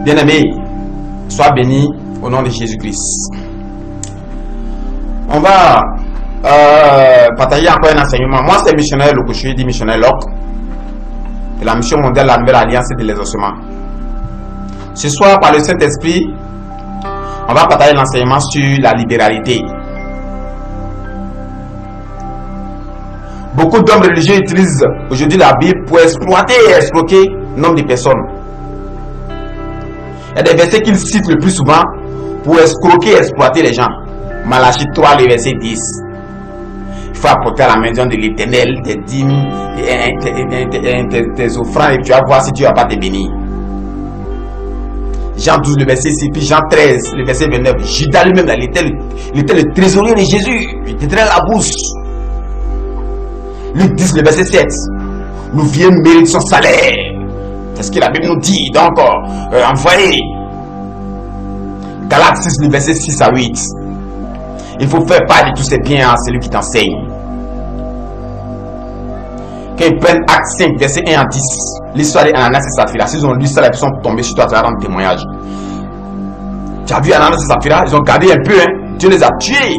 Bien-aimés, sois bénis au nom de Jésus-Christ. On va partager encore un enseignement. Moi, c'est missionnaire Loko, je suis dit missionnaire Lok, de la mission mondiale de la Nouvelle Alliance et de l'exaucement. Ce soir, par le Saint-Esprit, on va partager l'enseignement sur la libéralité. Beaucoup d'hommes religieux utilisent aujourd'hui la Bible pour exploiter et escroquer le nombre de personnes. Il y a des versets qu'ils citent le plus souvent pour escroquer et exploiter les gens. Malachie 3, le verset 10. Il faut apporter à la maison de l'Éternel tes dîmes et tes offrandes et tu vas voir si Dieu va pas te bénir. Jean 12, le verset 6, puis Jean 13, le verset 29. Judas lui-même, il était le trésorier de Jésus. Il était la bourse. Luc 10, le verset 7. Nous viennent mériter son salaire. C'est ce que la Bible nous dit. Donc, envoyez. Galates 6, le verset 6 à 8. Il faut faire part de tous ces biens à celui qui t'enseigne. Quand ils prennent Acte 5, verset 1 à 10, l'histoire d'Ananas et Saphira, s'ils ont lu ça, ils sont tombés sur toi, tu vas rendre témoignage. Tu as vu Ananas et Saphira, ils ont gardé un peu, hein? Dieu les a tués.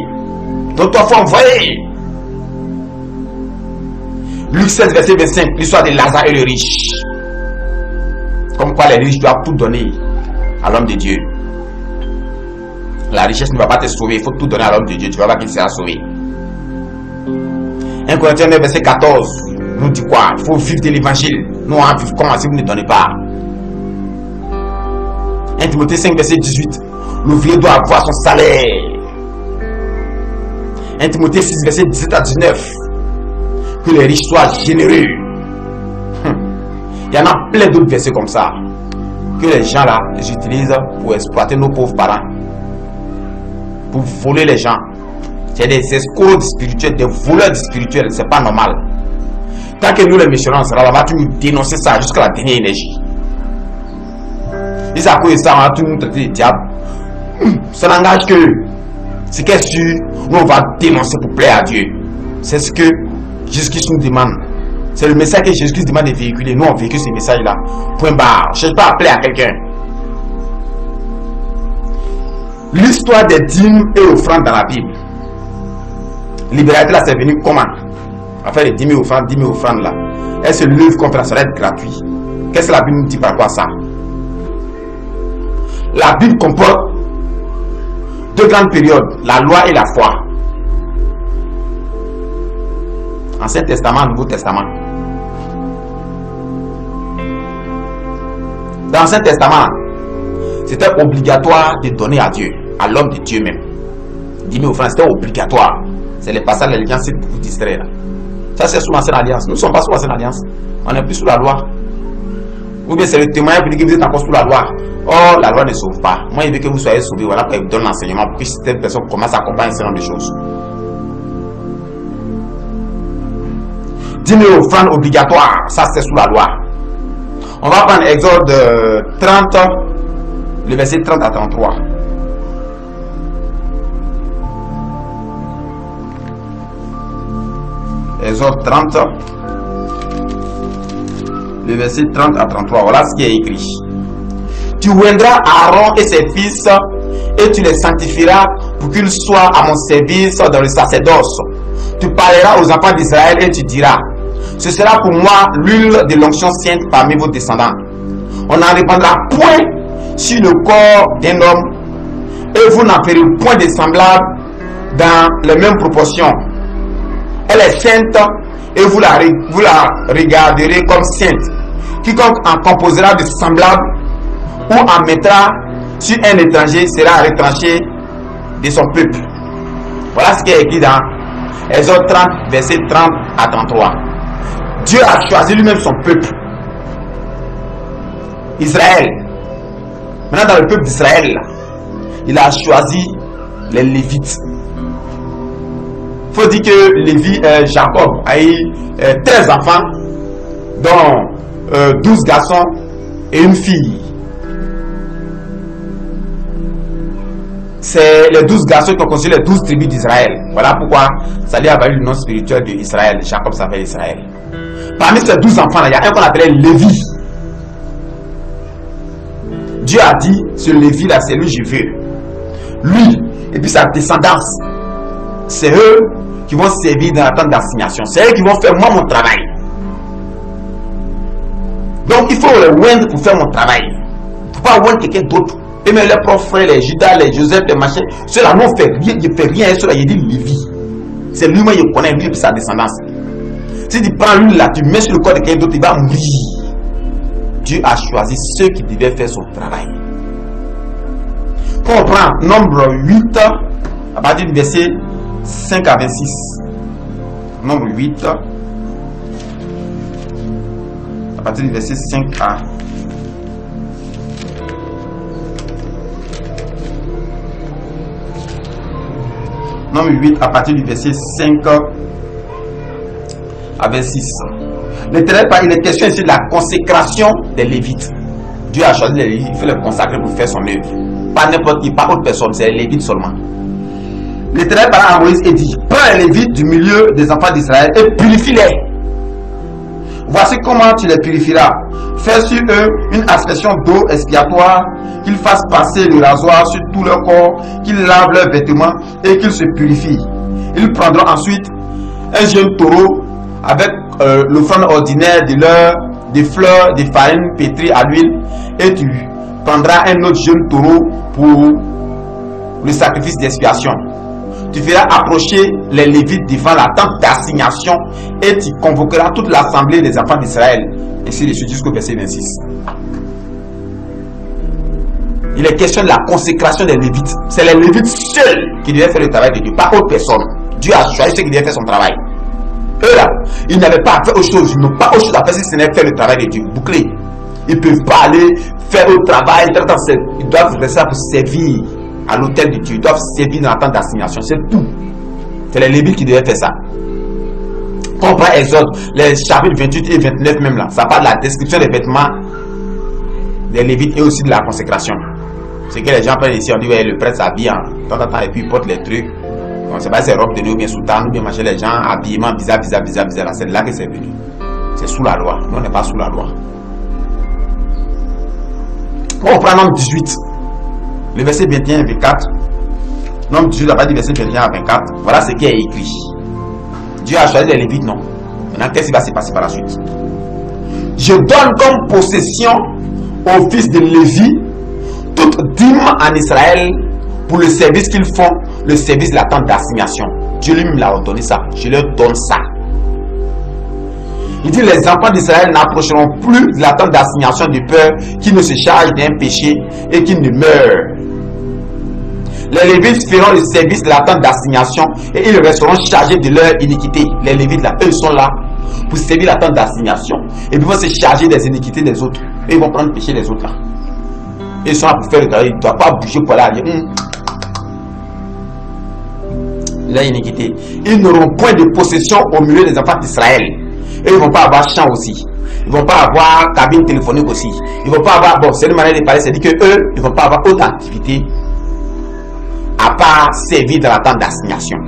Donc, toi, il faut envoyer. Luc 16, verset 25, l'histoire de Lazare et le riche. Comme quoi les riches doivent tout donner à l'homme de Dieu. La richesse ne va pas te sauver, il faut tout donner à l'homme de Dieu, tu vas voir qu'il sera sauvé. 1 Corinthiens 9, verset 14, nous dit quoi? Il faut vivre de l'évangile. Nous, on vivre comment si vous ne donnez pas? 1 Timothée 5, verset 18, l'ouvrier doit avoir son salaire. 1 Timothée 6, verset 17 à 19, que les riches soient généreux. Il y en a plein d'autres versets comme ça, que les gens là, les utilisent pour exploiter nos pauvres parents, pour voler les gens. C'est des escrocs spirituels, des voleurs spirituels, c'est pas normal. Tant que nous les missionnaires, on va tout nous dénoncer ça jusqu'à la dernière énergie. Et ça, à cause de ça, on va tout nous traiter de diable. Ça n'engage que ce qui est sûr, nous on va dénoncer pour plaire à Dieu. C'est ce que Jésus-Christ nous demande. C'est le message que Jésus-Christ demande de véhiculer. Nous on véhicule ce message-là. Point barre. Je ne cherche pas à plaire à quelqu'un. L'histoire des dîmes et offrandes dans la Bible. Libéralité là, c'est venu comment? Enfin, les 10 000 offrandes là. Elle se lève contre la salaire gratuit. Qu'est-ce que la Bible nous dit par quoi ça? La Bible comporte deux grandes périodes, la loi et la foi. Ancien Testament, Nouveau Testament. Dans l'Ancien Testament, c'était obligatoire de donner à Dieu, à l'homme de Dieu même. 10 000 offrandes, c'était obligatoire. C'est les passages de l'Alliance pour vous distraire. Ça, c'est sous l'Ancienne Alliance. Nous ne sommes pas sous l'Ancienne Alliance. On n'est plus sous la loi. Ou bien c'est le témoignage pour dire que vous êtes encore sous la loi. Oh, la loi ne sauve pas. Moi, il veut que vous soyez sauvés. Voilà pourquoi il vous donne l'enseignement pour que certaines personnes commencent à comprendre un certain nombre de choses. 10 000 offrandes obligatoires. Ça, c'est sous la loi. On va prendre Exode 30, le verset 30 à 33. Exode 30, le verset 30 à 33. Voilà ce qui est écrit. Tu oindras Aaron et ses fils et tu les sanctifieras pour qu'ils soient à mon service dans le sacerdoce. Tu parleras aux enfants d'Israël et tu diras: ce sera pour moi l'huile de l'onction sainte parmi vos descendants. On n'en répandra point sur le corps d'un homme et vous n'en ferez point de semblable dans les mêmes proportions. Elle est sainte et vous la regarderez comme sainte. Quiconque en composera de semblable ou en mettra sur un étranger sera retranché de son peuple. Voilà ce qui est écrit dans Exode 30, verset 30 à 33. Dieu a choisi lui-même son peuple, Israël. Maintenant, dans le peuple d'Israël, il a choisi les Lévites. Il faut dire que Jacob a eu 13 enfants, dont 12 garçons et une fille. C'est les 12 garçons qui ont constitué les 12 tribus d'Israël. Voilà pourquoi ça lui a valu le nom spirituel d'Israël. Jacob s'appelle Israël. Parmi ces 12 enfants, il y a un qu'on appelait Lévi. Dieu a dit, ce Lévi là, c'est lui je veux. Lui, et puis sa descendance, c'est eux qui vont servir dans la tente d'assignation. C'est eux qui vont faire moi mon travail. Donc il faut les oindre pour faire mon travail. Il ne faut pas oindre quelqu'un d'autre. Et même les propres frères, les Judas, les Joseph, les machins, ceux-là n'ont fait rien, il ne fait rien, ceux-là, il dit Lévi. C'est lui-même, il connaît lui et sa descendance. Si tu prends lui là, tu mets sur le corps de quelqu'un d'autre, il va mourir. Dieu a choisi ceux qui devaient faire son travail. Quand on prend nombre 8, à partir du verset 5 à 26. Nombre 8, à partir du verset 5 à Nombre 8, à partir du verset 5 à 26. L'Éternel, il est question ici de la consécration des Lévites. Dieu a choisi les Lévites, il faut les consacrer pour faire son œuvre. Pas n'importe qui, pas autre personne, c'est les Lévites seulement. L'Éternel parla à Moïse et dit, prends les Lévites du milieu des enfants d'Israël et purifie-les. Voici comment tu les purifieras. Fais sur eux une aspersion d'eau expiatoire, qu'ils fassent passer le rasoir sur tout leur corps, qu'ils lavent leurs vêtements et qu'ils se purifient. Ils prendront ensuite un jeune taureau avec l'offrande ordinaire de l'heure, des fleurs, des farines pétries à l'huile, et tu prendras un autre jeune taureau pour le sacrifice d'expiation. Tu feras approcher les Lévites devant la tente d'assignation et tu convoqueras toute l'assemblée des enfants d'Israël. Ainsi de suite jusqu'au verset 26. Il est question de la consécration des Lévites. C'est les Lévites seuls qui devaient faire le travail de Dieu, pas autre personne. Dieu a choisi ceux qui devaient faire son travail. Eux là, ils n'avaient pas à faire autre chose. Ils n'ont pas autre chose à faire si ce n'est faire le travail de Dieu. Bouclé. Ils ne peuvent pas aller faire le travail. Ils doivent rester pour servir à l'autel de Dieu. Ils doivent servir dans la tente d'assignation. C'est tout. C'est les Lévites qui devaient faire ça. Quand on prend Exode, les chapitres 28 et 29 même là, ça parle de la description des vêtements des Lévites et aussi de la consécration. C'est que les gens prennent ici, on dit ouais, le prêtre s'habille en temps et puis il porte les trucs. On ne sait pas si c'est robe de nuit ou bien soutane ou bien machin, les gens habillement bizarre. C'est là que c'est venu. C'est sous la loi. Nous on n'est pas sous la loi. Quand on prend Nombre 18, le verset 21 et 24, Nombre 18, la partie du verset 21 à 24, voilà ce qui est écrit. Dieu a choisi les Lévites, non? Maintenant, qu'est-ce qui va se passer par la suite? Je donne comme possession aux fils de Lévi toute dîme en Israël pour le service qu'ils font, le service de la tente d'assignation. Dieu lui-même l'a ordonné ça. Je leur donne ça. Il dit les enfants d'Israël n'approcheront plus de la tente d'assignation de peur qu'ils ne se chargent d'un péché et qu'ils ne meurent. Les Lévites feront le service de la tente d'assignation et ils resteront chargés de leur iniquité. Les Lévites là, eux sont là pour servir la tente d'assignation et puis vont se charger des iniquités des autres. Et ils vont prendre le péché des autres là. Ils sont là pour faire le travail. Ils ne doivent pas bouger pour aller dire leur iniquité. Ils n'auront point de possession au milieu des enfants d'Israël. Et ils ne vont pas avoir champ aussi. Ils ne vont pas avoir cabine téléphonique aussi. Ils ne vont pas avoir, bon, c'est une manière de parler, c'est dit que eux, ils ne vont pas avoir autre activité à part servir dans la tente d'assignation.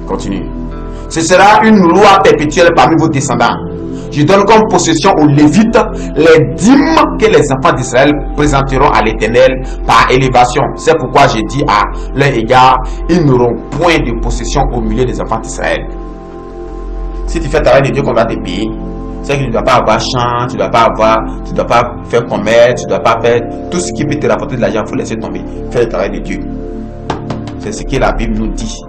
Continue. Ce sera une loi perpétuelle parmi vos descendants. Je donne comme possession aux Lévites les dîmes que les enfants d'Israël présenteront à l'Éternel par élévation. C'est pourquoi j'ai dit à leur égard, ils n'auront point de possession au milieu des enfants d'Israël. Si tu fais le travail de Dieu qu'on va te payer, c'est que tu ne dois pas avoir champ, tu ne dois pas faire commerce, tu ne dois pas faire tout ce qui peut te rapporter de l'argent, il faut laisser tomber. Fais le travail de Dieu. C'est ce que la Bible nous dit.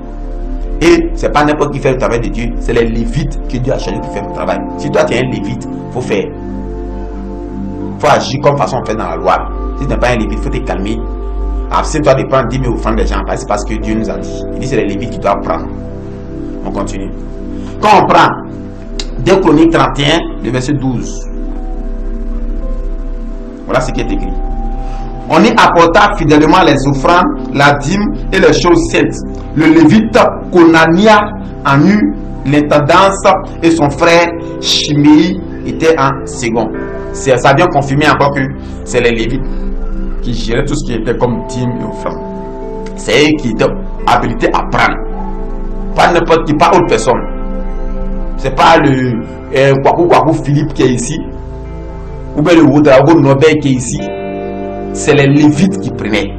Et c'est pas n'importe qui fait le travail de Dieu, c'est les Lévites que Dieu a choisi pour faire le travail. Si toi tu es un Lévite, il faut faire. Il faut agir comme façon on fait dans la loi. Si tu n'es pas un Lévite, il faut te calmer. Abstiens-toi de prendre 10 000 offrandes des gens, c'est parce que Dieu nous a dit. Il dit c'est les Lévites qui doivent prendre. On continue. Quand on prend 2 Chroniques 31, le verset 12. Voilà ce qui est écrit. On y apporta fidèlement les offrandes, la dîme et les choses saintes. Le Lévite Konania en eut l'intendance et son frère Shimei était en second. Ça vient confirmer encore que c'est les Lévites qui géraient tout ce qui était comme dîme et offrande. C'est eux qui étaient habilités à prendre. Pas n'importe qui, pas autre personne. C'est pas le Kwaku Philippe qui est ici, ou bien le Oudrago Nobel qui est ici. c'est les Lévites qui prenaient.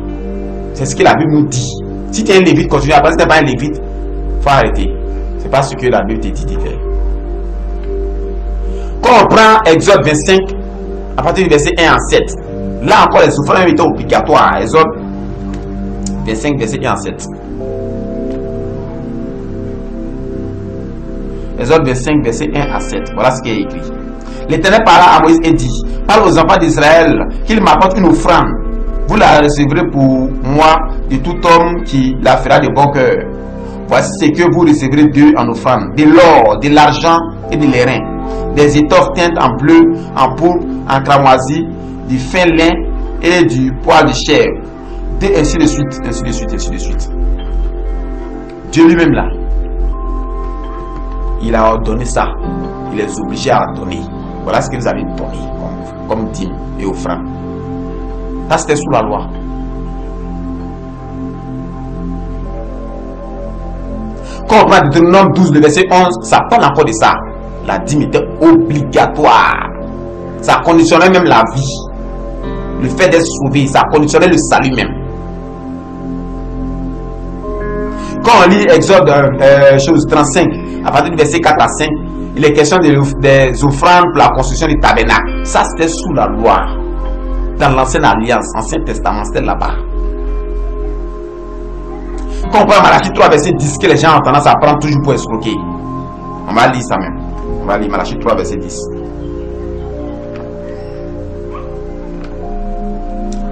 C'est ce que la Bible nous dit. Si tu es un Lévite, continue à passer. Si tu n'es pas un Lévite, il faut arrêter. Ce n'est pas ce que la Bible te dit de faire. Quand on prend Exode 25, à partir du verset 1 à 7, là encore les souffrances étaient obligatoires. Exode 25, verset 1 à 7. Exode 25, verset 1 à 7. Voilà ce qui est écrit. L'Éternel parla à Moïse et dit: parle aux enfants d'Israël qu'ils m'apportent une offrande. Vous la recevrez pour moi de tout homme qui la fera de bon cœur. Voici ce que vous recevrez d'eux en offrande: de l'or, de l'argent et de l'airain, des étoffes teintes en bleu, en pourpre, en cramoisi, du fin lin et du poil de chèvre. Et ainsi de suite, ainsi de suite, ainsi de suite. Dieu lui-même là, il a ordonné ça. Il les obligeait à donner. Voilà ce qu'ils avaient donné comme dîme et offrande. Ça, c'était sous la loi. Quand on prend Deutéronome 12, le verset 11, ça parle encore de ça. La dîme était obligatoire. Ça conditionnait même la vie. Le fait d'être sauvé, ça conditionnait le salut même. Quand on lit Exode chose 35, à partir du verset 4 à 5, il est question des offrandes pour la construction du tabernacle. Ça, c'était sous la loi. Dans l'ancienne alliance, ancien testament, c'était là-bas. Quand on prend Malachie 3, verset 10, que les gens ont tendance à prendre toujours pour escroquer. On va lire ça même. On va lire Malachie 3, verset 10.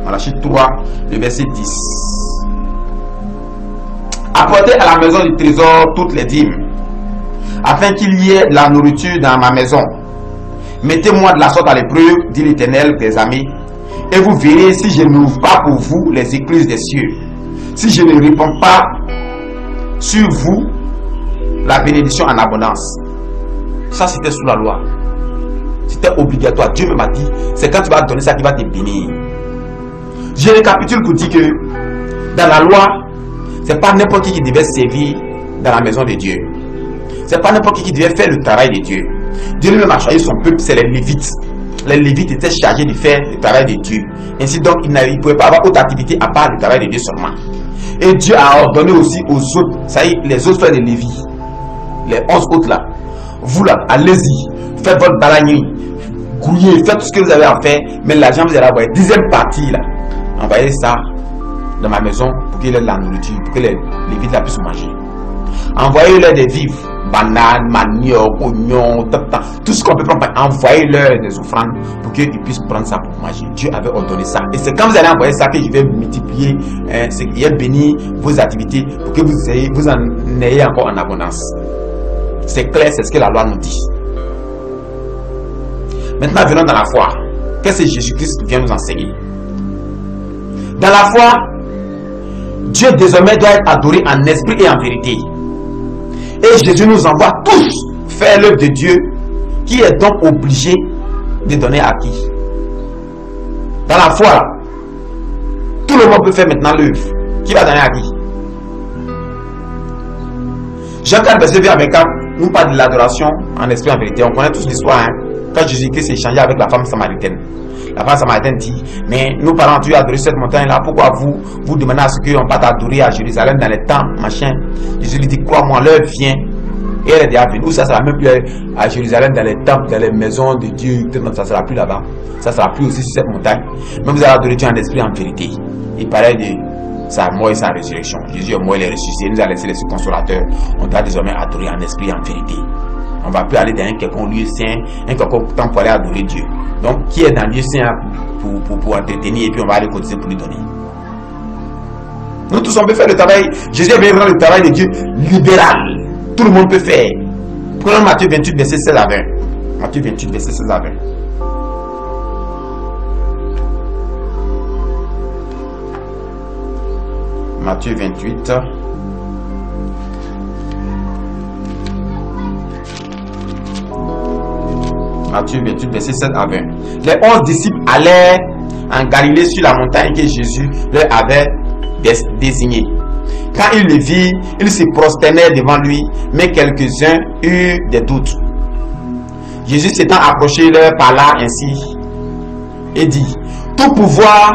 Malachie 3, le verset 10. Apportez à la maison du trésor toutes les dîmes, afin qu'il y ait de la nourriture dans ma maison. Mettez-moi de la sorte à l'épreuve, dit l'Éternel des armées, et vous verrez si je n'ouvre pas pour vous les écluses des cieux, si je ne réponds pas sur vous la bénédiction en abondance. Ça, c'était sous la loi. C'était obligatoire. Dieu m'a dit, c'est quand tu vas donner ça qu'il va te bénir. Je récapitule pour dire que dans la loi, c'est pas n'importe qui devait servir dans la maison de Dieu. C'est pas n'importe qui devait faire le travail de Dieu. Dieu lui-même a choisi son peuple, c'est les Lévites. Les Lévites étaient chargés de faire le travail de Dieu. Ainsi donc, ils ne pouvaient pas avoir autre activité à part le travail de Dieu seulement. Et Dieu a ordonné aussi aux autres, ça y est, les autres frères de Lévi, les 11 autres là, vous là, allez-y, faites votre balagnerie, grouillez, faites tout ce que vous avez à faire, mais l'argent vous allez avoir. Deuxième partie là, envoyez ça dans ma maison pour qu'il y ait de la nourriture, pour que les Lévites là puissent manger. Envoyez-leur des vivres, bananes, manioc, oignons, tout ce qu'on peut prendre, envoyez-leur des offrandes pour qu'ils puissent prendre ça pour manger. Dieu avait ordonné ça. Et c'est quand vous allez envoyer ça que je vais multiplier, c'est qu'il y a béni vos activités pour que vous en ayez encore en abondance. C'est clair, c'est ce que la loi nous dit. Maintenant, venons dans la foi. Qu'est-ce que Jésus-Christ vient nous enseigner? Dans la foi, Dieu désormais doit être adoré en esprit et en vérité. Et Jésus nous envoie tous faire l'œuvre de Dieu, qui est donc obligé de donner à qui? Dans la foi, tout le monde peut faire maintenant l'œuvre. Qui va donner à qui? Jean 4, verset 24, nous parle de l'adoration en esprit et en vérité. On connaît tous l'histoire, hein? Quand Jésus-Christ s'est échangé avec la femme samaritaine. La femme samaritaine dit, mais nous parlons Dieu adorer cette montagne-là, pourquoi vous demandez à ce qu'on parte adorer à Jérusalem dans les temples, machin? Jésus lui dit, crois-moi, l'heure vient. Et elle est déjà venue. Ou ça sera même plus à Jérusalem, dans les temples, dans les maisons de Dieu, ça sera plus là-bas. Ça sera plus aussi sur cette montagne. Mais vous allez adorer Dieu en esprit et en vérité. Il parlait de sa mort et sa résurrection. Jésus est mort, il est ressuscité, il nous a laissé les consolateurs. On doit désormais adorer en esprit et en vérité. On ne va plus aller dans un quelconque lieu saint, un quelconque temps pour aller adorer Dieu. Donc, qui est dans le lieu saint pour entretenir et puis on va aller cotiser pour lui donner. Nous tous, on peut faire le travail. Jésus est venu rendre le travail de Dieu libéral. Tout le monde peut faire. Prenons Matthieu 28, verset 16 à 20. Matthieu 28, verset 16 à 20. Matthieu 28. Matthieu 28, verset 7 à 20. Les 11 disciples allèrent en Galilée sur la montagne que Jésus leur avait désignée. Quand ils le virent, ils se prosternèrent devant lui, mais quelques-uns eurent des doutes. Jésus s'étant approché leur parla ainsi et dit, tout pouvoir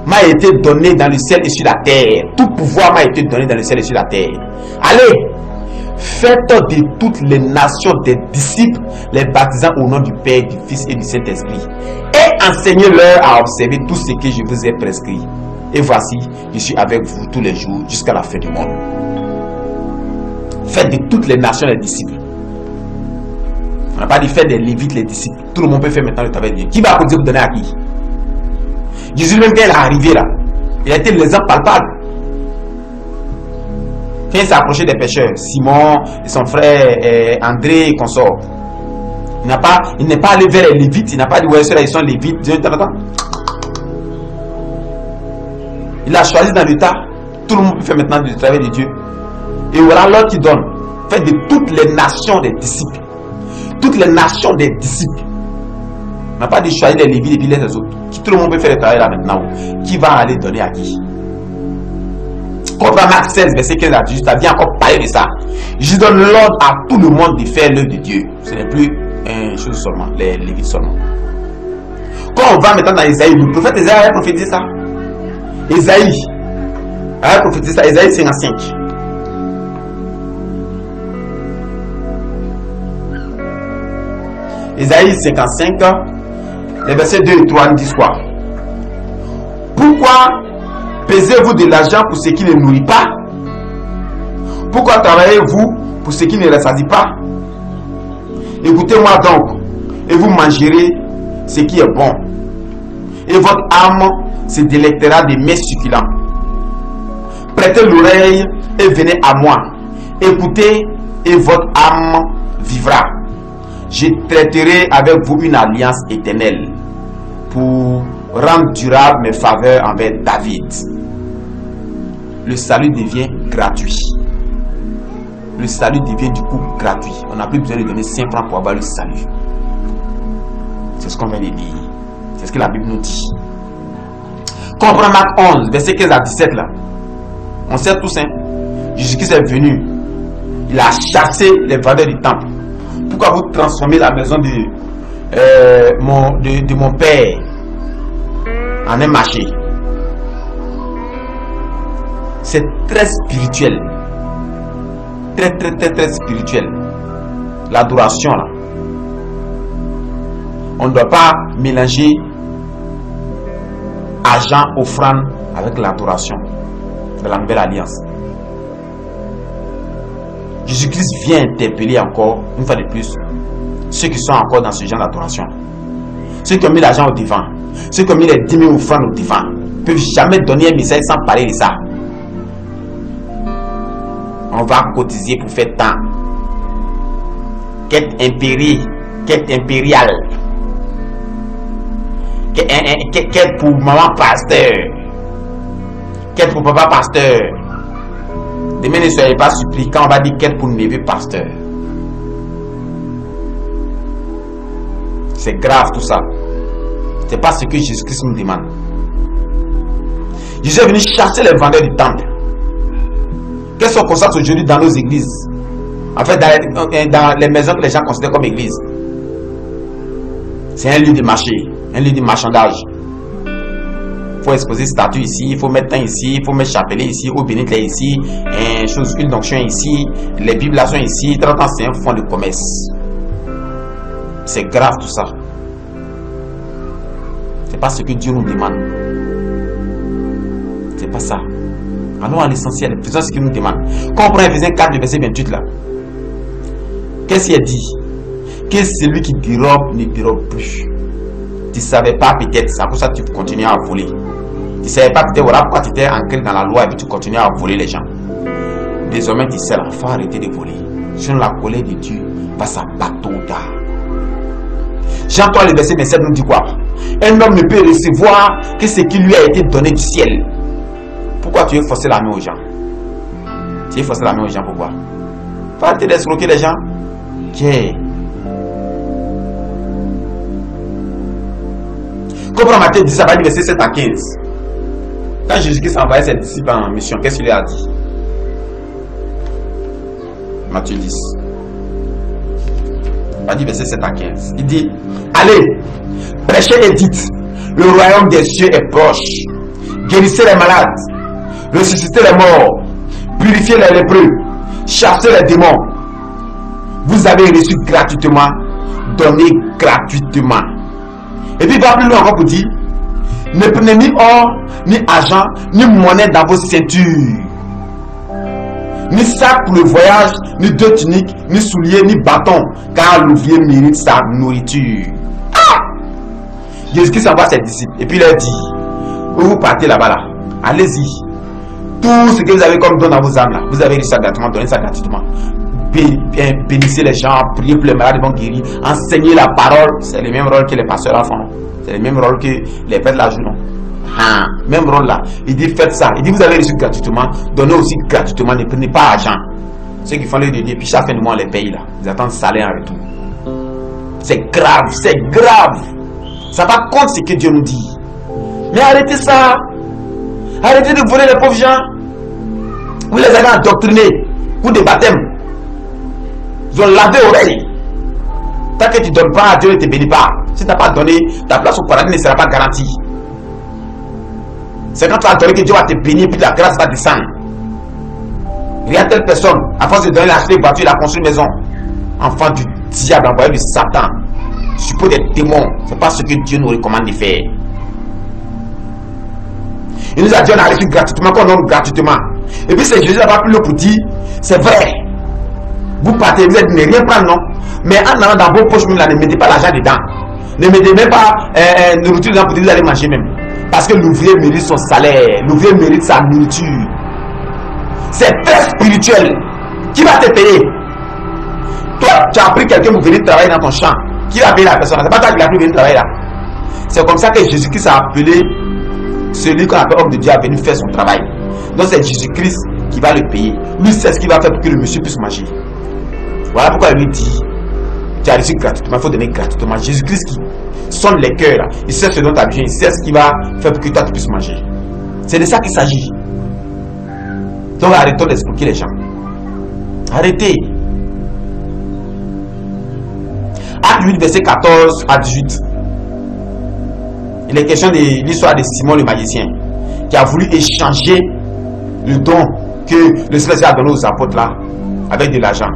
m'a été donné dans le ciel et sur la terre. Tout pouvoir m'a été donné dans le ciel et sur la terre. Allez, faites de toutes les nations des disciples, les baptisant au nom du Père, du Fils et du Saint-Esprit. Et enseignez-leur à observer tout ce que je vous ai prescrit. Et voici, je suis avec vous tous les jours jusqu'à la fin du monde. Faites de toutes les nations les disciples. On n'a pas dit faire des lévites les disciples. Tout le monde peut faire maintenant le travail de Dieu. Qui va vous donner à qui? Jésus même quand il est arrivé là, il a été l'exemple palpable. Quand il s'est approché des pécheurs, Simon et son frère André et consort, il n'est pas allé vers les lévites, il n'a pas dit ouais ceux-là ils sont lévites. Il a choisi dans le tas. Tout le monde peut faire maintenant le travail de Dieu. Et voilà l'ordre qui donne. Faites de toutes les nations des disciples. Toutes les nations des disciples. On n'a pas dit choisir les lévites et puis les autres. Tout le monde peut faire le travail là maintenant. Qui va aller donner à qui? Contre Marc 16, verset 15 à 18, tu as bien encore parlé de ça. Je donne l'ordre à tout le monde de faire l'œuvre de Dieu. Ce n'est plus une chose seulement, les lévites seulement. Quand on va maintenant dans Isaïe, le prophète Isaïe a prophétisé ça. Isaïe a prophétisé ça, Isaïe 55. Isaïe 55, les versets 2 et 3 nous disent quoi? Pourquoi pesez-vous de l'argent pour ce qui ne nourrit pas? Pourquoi travaillez-vous pour ce qui ne rassasie pas? Écoutez-moi donc, et vous mangerez ce qui est bon. Et votre âme se délectera des mets succulents. Prêtez l'oreille et venez à moi. Écoutez et votre âme vivra. Je traiterai avec vous une alliance éternelle pour rendre durable mes faveurs envers David. Le salut devient gratuit. Le salut devient du coup gratuit. On n'a plus besoin de donner 5 francs pour avoir le salut. C'est ce qu'on vient de dire. C'est ce que la Bible nous dit. Quand on prend Marc 11, verset 15 à 17 là, on sait tous, hein, Jésus-Christ est venu. Il a chassé les vendeurs du temple. Pourquoi vous transformez la maison de mon père en un marché? C'est très spirituel. Très spirituel. L'adoration là. On ne doit pas mélanger argent, offrande avec l'adoration de la nouvelle alliance. Jésus-Christ vient interpeller encore, une fois de plus, ceux qui sont encore dans ce genre d'adoration. Ceux qui ont mis l'argent au devant, ceux qui ont mis les 10 000 offrandes au devant, ne peuvent jamais donner un message sans parler de ça. On va cotiser pour faire tant. Quête impériale. Quête pour maman pasteur. Quête pour papa pasteur. Demain ne soyez pas suppliquants, on va dire quête pour neveu pasteur. C'est grave tout ça. C'est pas ce que Jésus-Christ nous demande. Jésus est venu chasser les vendeurs du temple. Qu'est-ce qu'on constate aujourd'hui dans nos églises? En fait, dans les maisons que les gens considèrent comme églises. C'est un lieu de marché, un lieu de marchandage. Il faut exposer statue ici, il faut mettre temps ici, il faut mettre chapelet ici, eau bénite là ici, une d'onction ici, les bibles là sont ici, 30 ans c'est un fonds de commerce. C'est grave tout ça. C'est pas ce que Dieu nous demande. C'est pas ça. Allons à l'essentiel, faisons ce qu'il nous demande. Quand on prend Ephésiens 4, le verset 28 là, qu'est-ce qu'il a dit? Que celui qui dérobe ne dérobe plus. Tu ne savais pas peut-être, c'est pour ça que tu continues à voler. Tu ne savais pas peut-être, voilà pourquoi tu étais ancré dans la loi et puis tu continues à voler les gens. Désormais tu sais, il faut arrêter de voler. Sinon la colère de Dieu va s'abattre tard. Jean 3, le verset 27 nous dit quoi? Un homme ne peut recevoir que ce qui lui a été donné du ciel. Pourquoi tu veux forcer la main aux gens? Tu veux forcer la main aux gens, pourquoi? Faut arrêter d'escroquer les gens. Okay. Comme Matthieu dit, ça va dire verset 7 à 15. Quand Jésus-Christ envoyait ses disciples en mission, qu'est-ce qu'il leur a dit? Matthieu 10. Il va dire verset 7 à 15. Il dit, allez, prêchez et dites, le royaume des cieux est proche. guérissez les malades, ressuscitez les morts, purifiez les lépreux, chassez les démons. Vous avez reçu gratuitement, donnez gratuitement. Et puis il va plus loin encore pour dire, ne prenez ni or, ni argent, ni monnaie dans vos ceintures, ni sac pour le voyage, ni deux tuniques, ni souliers, ni bâton, car l'ouvrier mérite sa nourriture. Ah! Jésus-Christ envoie ses disciples et puis il leur dit, vous partez là-bas là, allez-y. Tout ce que vous avez comme don dans vos âmes là, vous avez reçu ça gratuitement, donnez ça gratuitement. Bénissez les gens, priez pour les malades, ils vont guérir, enseignez la parole. C'est le même rôle que les pasteurs font. C'est le même rôle que les prêtres la jouent. Même rôle là. Il dit faites ça. Il dit vous avez reçu gratuitement, donnez aussi gratuitement, ne prenez pas argent. Ceux qui font les dédés, puis chaque fin du mois on les paye là. Ils attendent salaire en retour. C'est grave, c'est grave. Ça va contre ce que Dieu nous dit. Mais arrêtez ça. Arrêtez de voler les pauvres gens. Vous les avez endoctrinés pour des baptêmes. Ils ont lavé oreille. Tant que tu ne donnes pas, Dieu ne te bénit pas. Si tu n'as pas donné, ta place au paradis ne sera pas garantie. C'est quand tu vas donner que Dieu va te bénir, puis la grâce va descendre. Il y a telle personne, à force de donner l'acheter une voiture, il a construit une maison. Enfant du diable, envoyé du Satan, suppôt des démons. Ce n'est pas ce que Dieu nous recommande de faire. Il nous a dit on a reçu gratuitement, qu'on donne gratuitement. Et puis c'est Jésus n'a pas plus le pour dire, c'est vrai. Vous partez, vous ne rien prendre, non. Mais en allant dans vos poches, même là, ne mettez pas l'argent dedans. Ne mettez même pas nourriture dedans pour dire que vous allez manger même. Parce que l'ouvrier mérite son salaire. L'ouvrier mérite sa nourriture. C'est très spirituel. Qui va te payer? Toi, tu as pris quelqu'un pour venir travailler dans ton champ. Qui va payer la personne? C'est pas toi qui l'as pris venir travailler là. C'est comme ça que Jésus-Christ a appelé celui qu'on appelle homme de Dieu à venir faire son travail. Donc c'est Jésus-Christ qui va le payer. Lui sait ce qu'il va faire pour que le monsieur puisse manger. Voilà pourquoi il lui dit, tu as reçu gratuitement, il faut donner gratuitement. Jésus-Christ qui sonne les cœurs, là, il sait ce dont tu as besoin, il sait ce qu'il va faire pour que toi tu puisses manger. C'est de ça qu'il s'agit. Donc arrêtons d'expliquer les gens. Arrêtez. Acte 8, verset 14 à 18. Il est question de l'histoire de Simon le magicien qui a voulu échanger le don que le Seigneur a donné aux apôtres là avec de l'argent.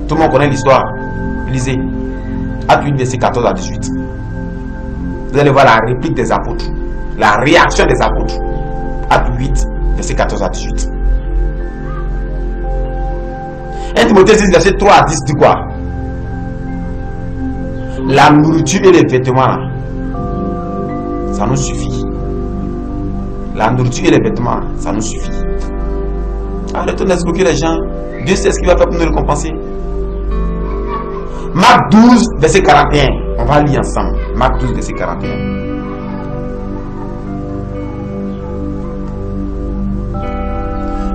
Tout le monde connaît l'histoire. Lisez. Acte 8, verset 14 à 18. Vous allez voir la réplique des apôtres. La réaction des apôtres. Acte 8, verset 14 à 18. 1 Timothée 6, verset 3 à 10 dit quoi? La nourriture et les vêtements, là, ça nous suffit. La nourriture et les vêtements, ça nous suffit. Arrêtons d'expliquer les gens. Dieu sait ce qu'il va faire pour nous récompenser. Marc 12, verset 41. On va lire ensemble. Marc 12, verset 41.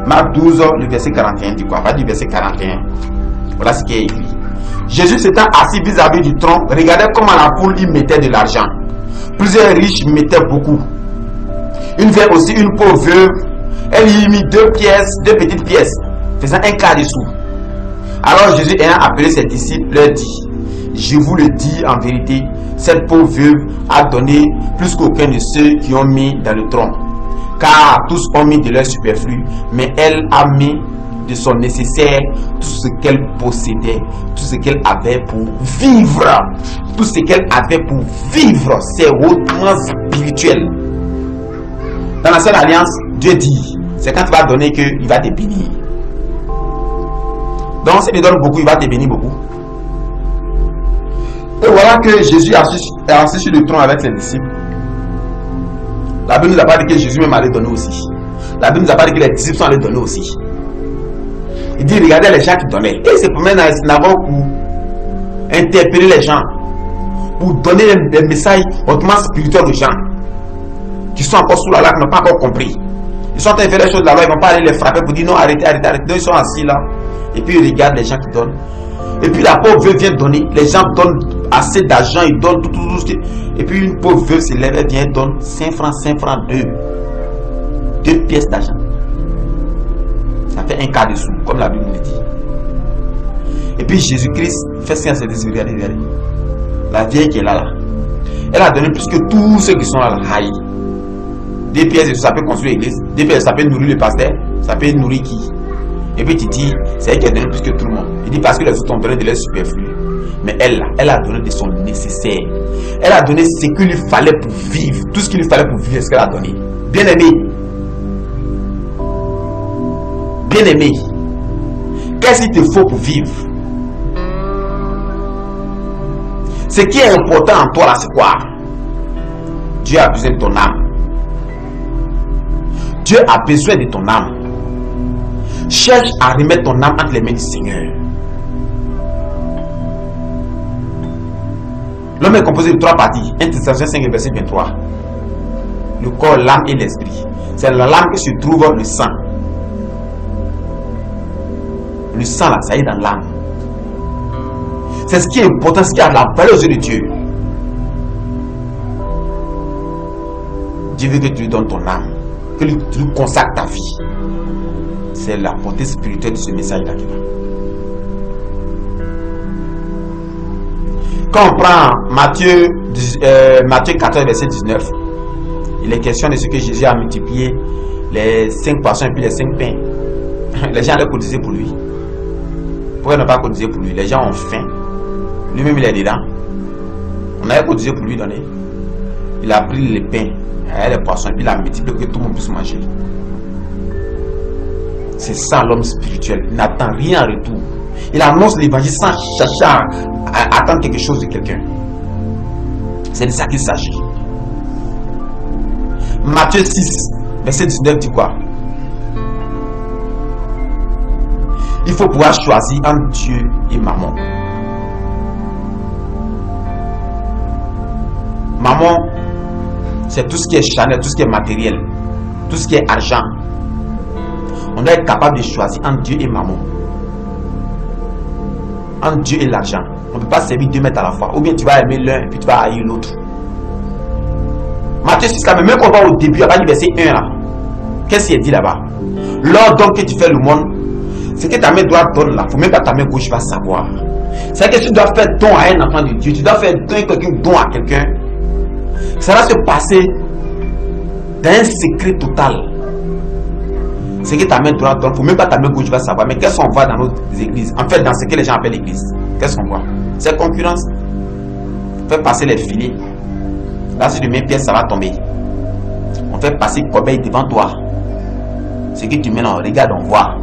Marc 12, le verset 41 dit quoi? On va dire verset 41. Voilà ce qui est écrit. Jésus s'étant assis vis-à-vis du tronc, regardait comment la foule y mettait de l'argent. Plusieurs riches mettaient beaucoup. Une vient aussi une pauvre veuve. Elle y mit deux petites pièces, faisant un quart de sou. Alors Jésus, ayant appelé ses disciples, leur dit, je vous le dis en vérité, cette pauvre veuve a donné plus qu'aucun de ceux qui ont mis dans le tronc. Car tous ont mis de leur superflu, mais elle a mis de son nécessaire tout ce qu'elle possédait, tout ce qu'elle avait pour vivre. Tout ce qu'elle avait pour vivre, c'est hautement spirituel. Dans la seule alliance, Dieu dit, c'est quand tu vas donner qu'il va te bénir. Donc s'il te donne beaucoup, il va te bénir beaucoup. Et voilà que Jésus est assis sur le trône avec ses disciples. La Bible ne nous a pas dit que Jésus même allait donner aussi. La Bible ne nous a pas dit que les disciples sont allés donner aussi. Il dit, regardez les gens qui donnaient. Et c'est pour mettre dans les synagogues pour interpeller les gens. Pour donner des messages hautement spirituels aux gens. Qui sont encore sous la loi, qui n'ont pas encore compris. Ils sont en train de faire les choses de la loi, ils ne vont pas aller les frapper pour dire non, arrêtez, arrêtez, arrêtez. Donc ils sont assis là. Et puis ils regardent les gens qui donnent. Et puis la pauvre veuve vient donner. Les gens donnent assez d'argent, ils donnent tout. Et puis une pauvre veuve se lève, elle vient, elle donne 5 francs, 2 pièces d'argent. Ça fait un quart de sou, comme la Bible le dit. Et puis Jésus-Christ fait signe à ses disciples, regardez. La vieille qui est là. Elle a donné plus que tous ceux qui sont là. Aïe. Des pièces, ça peut construire l'église. Des pièces, ça peut nourrir le pasteur. Ça peut nourrir qui? Et puis tu dis, c'est elle qui a donné plus que tout le monde. Il dit parce que les autres ont donné de leur superflu. Mais elle a donné de son nécessaire. Elle a donné ce qu'il lui fallait pour vivre. Tout ce qu'il lui fallait pour vivre, c'est ce qu'elle a donné. Bien aimé. Bien aimé. Qu'est-ce qu'il te faut pour vivre? Ce qui est important en toi là, c'est quoi? Dieu a besoin de ton âme. Dieu a besoin de ton âme. Cherche à remettre ton âme entre les mains du Seigneur. L'homme est composé de 3 parties. 1 Thessaloniciens 5, verset 23. Le corps, l'âme et l'esprit. C'est dans l'âme que se trouve le sang. Le sang là, ça est dans l'âme. C'est ce qui est important, ce qui a la valeur aux yeux de Dieu. Dieu veut que tu lui donnes ton âme, que tu lui consacres ta vie. C'est la portée spirituelle de ce message-là. Quand on prend Matthieu 14, verset 19, il est question de ce que Jésus a multiplié les 5 poissons et puis les 5 pains. Les gens allaient cotiser pour lui. Pourquoi ne pas cotiser pour lui? Les gens ont faim. Lui-même, il est dedans. On avait cotisé pour lui donner. Il a pris les pains, les poissons, et puis il a multiplié pour que tout le monde puisse manger. C'est ça l'homme spirituel. Il n'attend rien en retour. Il annonce l'évangile sans chercher à attendre quelque chose de quelqu'un. C'est de ça qu'il s'agit. Matthieu 6, verset 19 dit quoi? Il faut pouvoir choisir entre Dieu et maman. Maman, c'est tout ce qui est charnel, tout ce qui est matériel, tout ce qui est argent. On doit être capable de choisir entre Dieu et maman. Entre Dieu et l'argent. On ne peut pas servir 2 maîtres à la fois. Ou bien tu vas aimer l'un et puis tu vas haïr l'autre. Matthieu 6, là, même quand on va au début, à partir du verset 1 là, qu'est-ce qu'il dit là-bas? Lors donc que tu fais le monde, ce que ta main droite donne là, il faut même que ta main gauche va savoir. C'est que tu dois faire don à un enfant de Dieu, tu dois faire don à quelqu'un. Ça va se passer dans un secret total. Ce que ta main droite donne, il ne faut même pas ta main gauche va savoir. Mais qu'est-ce qu'on voit dans nos églises? En fait, dans ce que les gens appellent l'église, qu'est-ce qu'on voit? C'est concurrence. On fait passer les filets. Là, si tu mets pièce, ça va tomber. On fait passer corbeille devant toi. Ce que tu mets là, regarde, on voit.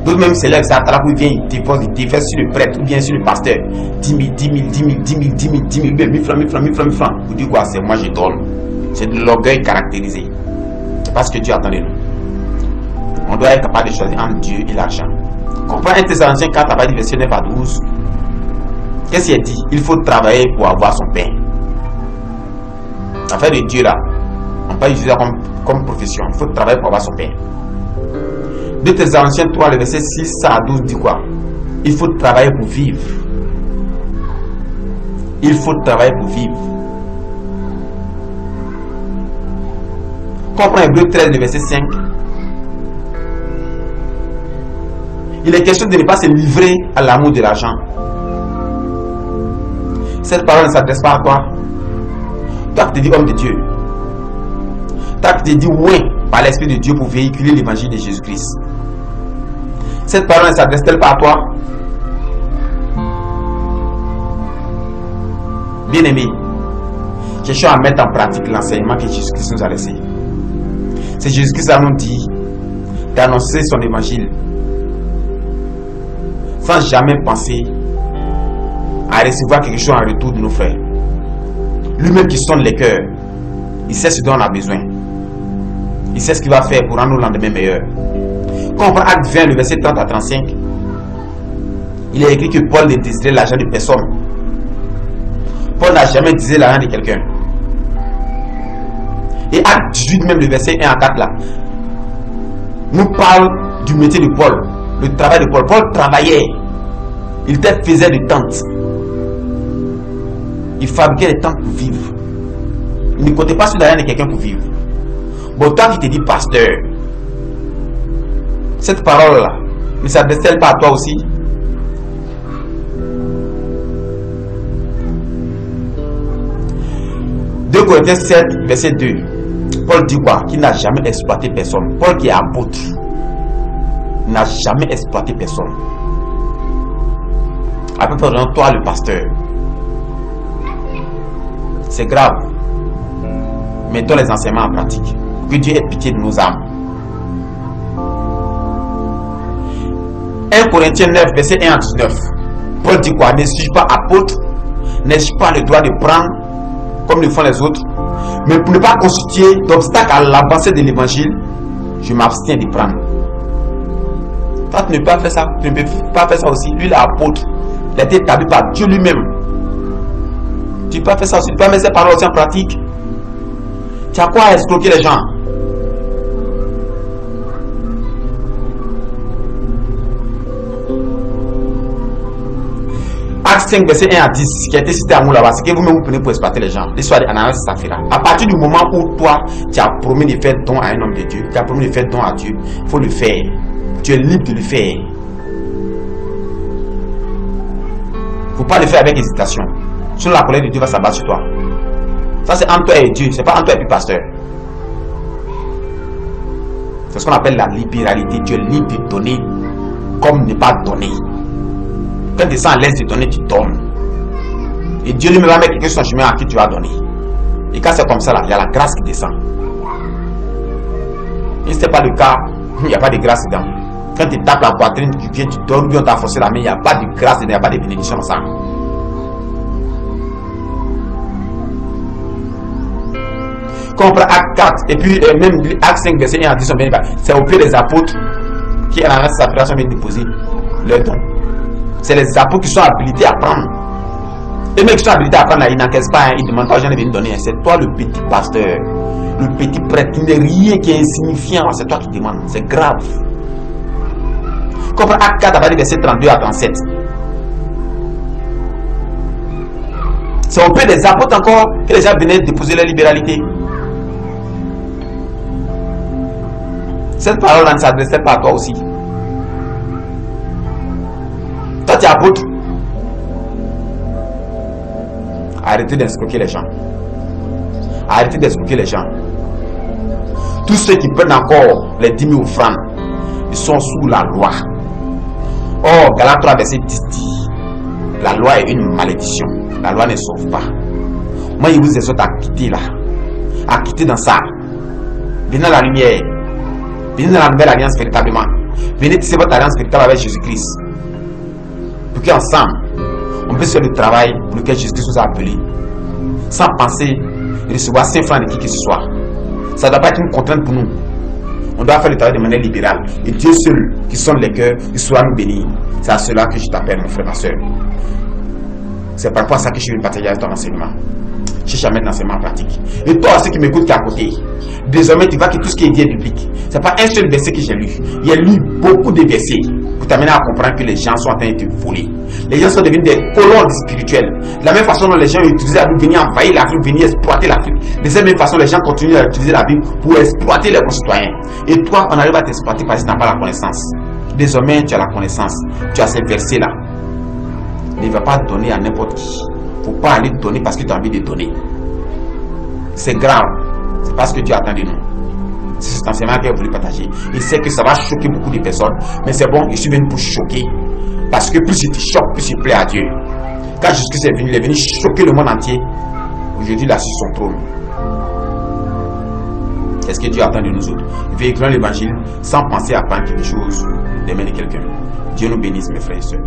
D'autres même c'est là que ça attrape ou bien il défait sur le prêtre ou bien sur le pasteur. 10 000, 10 000, 10 000, 10 000, 10 000, 10 000, 1000 francs, 1000 francs, 1000 francs, 1000 francs. Vous dites quoi? C'est moi je donne. C'est de l'orgueil caractérisé. C'est pas ce que Dieu attend de nous. On doit être capable de choisir entre Dieu et l'argent. Comprends 1 Thessaloniciens 4, à partir du verset 9 à 12. Qu'est-ce qu'il dit? Il faut travailler pour avoir son pain. L'affaire de Dieu là, on peut pas utiliser ça comme profession. Il faut travailler pour avoir son pain. 2 Thessaloniciens 3, le verset 6 à 12 dit quoi? Il faut travailler pour vivre. Il faut travailler pour vivre. Comprends Hébreux 13, le verset 5. Il est question de ne pas se livrer à l'amour de l'argent. Cette parole ne s'adresse pas à toi. Toi qui te dis homme de Dieu. Toi qui te dis oui par l'Esprit de Dieu pour véhiculer l'évangile de Jésus-Christ. Cette parole ne s'adresse-t-elle pas à toi? Bien-aimé, cherchons à mettre en pratique l'enseignement que Jésus-Christ nous a laissé. C'est Jésus-Christ qui nous dit d'annoncer son évangile sans jamais penser à recevoir quelque chose en retour de nos frères. Lui-même qui sonde les cœurs, il sait ce dont on a besoin. Il sait ce qu'il va faire pour rendre nos lendemains meilleurs. Quand on prend Acte 20, le verset 30 à 35, il est écrit que Paul ne désirait l'argent de personne. Paul n'a jamais désiré l'argent de quelqu'un. Et Acte 18, même le verset 1 à 4 là, nous parle du métier de Paul, le travail de Paul. Paul travaillait, il faisait des tentes. Il fabriquait des tentes pour vivre. Il ne comptait pas sur l'argent de quelqu'un pour vivre. Bon, tant qu'il te dit pasteur, cette parole-là ne s'adresse-t-elle pas à toi aussi? 2 Corinthiens 7, verset 2. Paul dit quoi? Qu'il n'a jamais exploité personne. Paul qui est apôtre n'a jamais exploité personne. Après, toi le pasteur. C'est grave. Mettons les enseignements en pratique. Que Dieu ait pitié de nos âmes. 1 Corinthiens 9, verset 1 à 19. Paul dit quoi? Ne suis-je pas apôtre? N'ai-je pas le droit de prendre comme le font les autres? Mais pour ne pas constituer d'obstacle à l'avancée de l'évangile, je m'abstiens de prendre. Toi, tu ne peux pas faire ça. Tu ne peux pas faire ça aussi. Lui, l'apôtre, il a été établi par Dieu lui-même. Tu ne peux pas faire ça aussi. Tu ne peux pas mettre ces paroles aussi en pratique. Tu as quoi à escroquer les gens? Acte 5, verset 1 à 10, qui a été cité à nous là-bas, c'est que vous-même vous prenez pour exploiter les gens. L'histoire d'Ananias et Saphira. À partir du moment où toi, tu as promis de faire don à un homme de Dieu, tu as promis de faire don à Dieu, il faut le faire. Tu es libre de le faire. Il ne faut pas le faire avec hésitation. Sinon la colère de Dieu va s'abattre sur toi. Ça c'est entre toi et Dieu, c'est pas entre toi et le pasteur. C'est ce qu'on appelle la libéralité. Tu es libre de donner comme ne pas donner. Quand tu es à l'aise de donner, tu donnes. Et Dieu lui-même va mettre quelqu'un sur son chemin à qui tu vas donner. Et quand c'est comme ça, là, il y a la grâce qui descend. Et si ce n'est pas le cas, il n'y a pas de grâce dedans. Quand tu tapes la poitrine, tu viens, tu donnes, bien on t'a forcé la main, il n'y a pas de grâce dedans, il n'y a pas de bénédiction dans ça. Quand on prend Acte 4, et puis même Acte 5, verset 1 à 10, c'est au pied des apôtres qui, à la Saphira, sont bien déposés leurs dons. C'est les apôtres qui sont habilités à prendre. Et même qui sont habilités à prendre, ils n'encaissent pas, ils ne demandent pas aux gens de venir donner. C'est toi le petit pasteur, le petit prêtre, qui n'est rien, qui est insignifiant. C'est toi qui demandes. C'est grave. Comprends Acte 4, verset 32 à 37. C'est au pied des apôtres encore que les gens venaient déposer leur libéralité. Cette parole ne s'adressait pas à toi aussi. Toi, tu es apôtre. Arrêtez d'escroquer les gens. Arrêtez d'escroquer les gens. Tous ceux qui prennent encore les 10 000 offrandes, ils sont sous la loi. Or, Galates 3, verset 10 dit, la loi est une malédiction. La loi ne sauve pas. Moi, je vous exhorte à quitter là. À quitter dans ça. Venez dans la lumière. Venez dans la nouvelle alliance véritablement. Venez tisser votre alliance véritable avec Jésus-Christ. Pour qu'ensemble, on puisse faire le travail pour lequel Jésus-Christ nous a appelés. Sans penser recevoir 5 francs de qui que ce soit. Ça ne doit pas être une contrainte pour nous. On doit faire le travail de manière libérale. Et Dieu seul, qui sonde les cœurs, il saura nous bénir. C'est à cela que je t'appelle, mon frère, ma soeur. C'est par rapport à ça que je suis venu partager avec ton enseignement. Je cherche à mettre l'enseignement en pratique. Et toi, ceux qui m'écoutent qui est à côté, désormais tu vois que tout ce qui est dit est biblique. Ce n'est pas un seul verset que j'ai lu. Il y a lu beaucoup de versets pour t'amener à comprendre que les gens sont en train de te voler. Les gens sont devenus des colons spirituels. De la même façon dont les gens ont utilisé la Bible pour venir envahir l'Afrique, venir exploiter l'Afrique. De cette même façon, les gens continuent à utiliser la Bible pour exploiter leurs concitoyens. Et toi, on arrive à t'exploiter parce que tu n'as pas la connaissance. Désormais, tu as la connaissance. Tu as ces versets-là. Ne va pas donner à n'importe qui. Il ne faut pas aller donner parce que tu as envie de donner. C'est grave. C'est parce que Dieu attend de nous. C'est cet enseignement qu'il a voulu partager. Il sait que ça va choquer beaucoup de personnes. Mais c'est bon, je suis venu pour choquer. Parce que plus il te choque, plus il plaît à Dieu. Quand Jésus-Christ est venu, il est venu choquer le monde entier. Aujourd'hui, il a sur son trône. Qu'est-ce que Dieu attend de nous autres? Véhiculons l'évangile sans penser à prendre quelque chose des mains de quelqu'un. Dieu nous bénisse, mes frères et sœurs.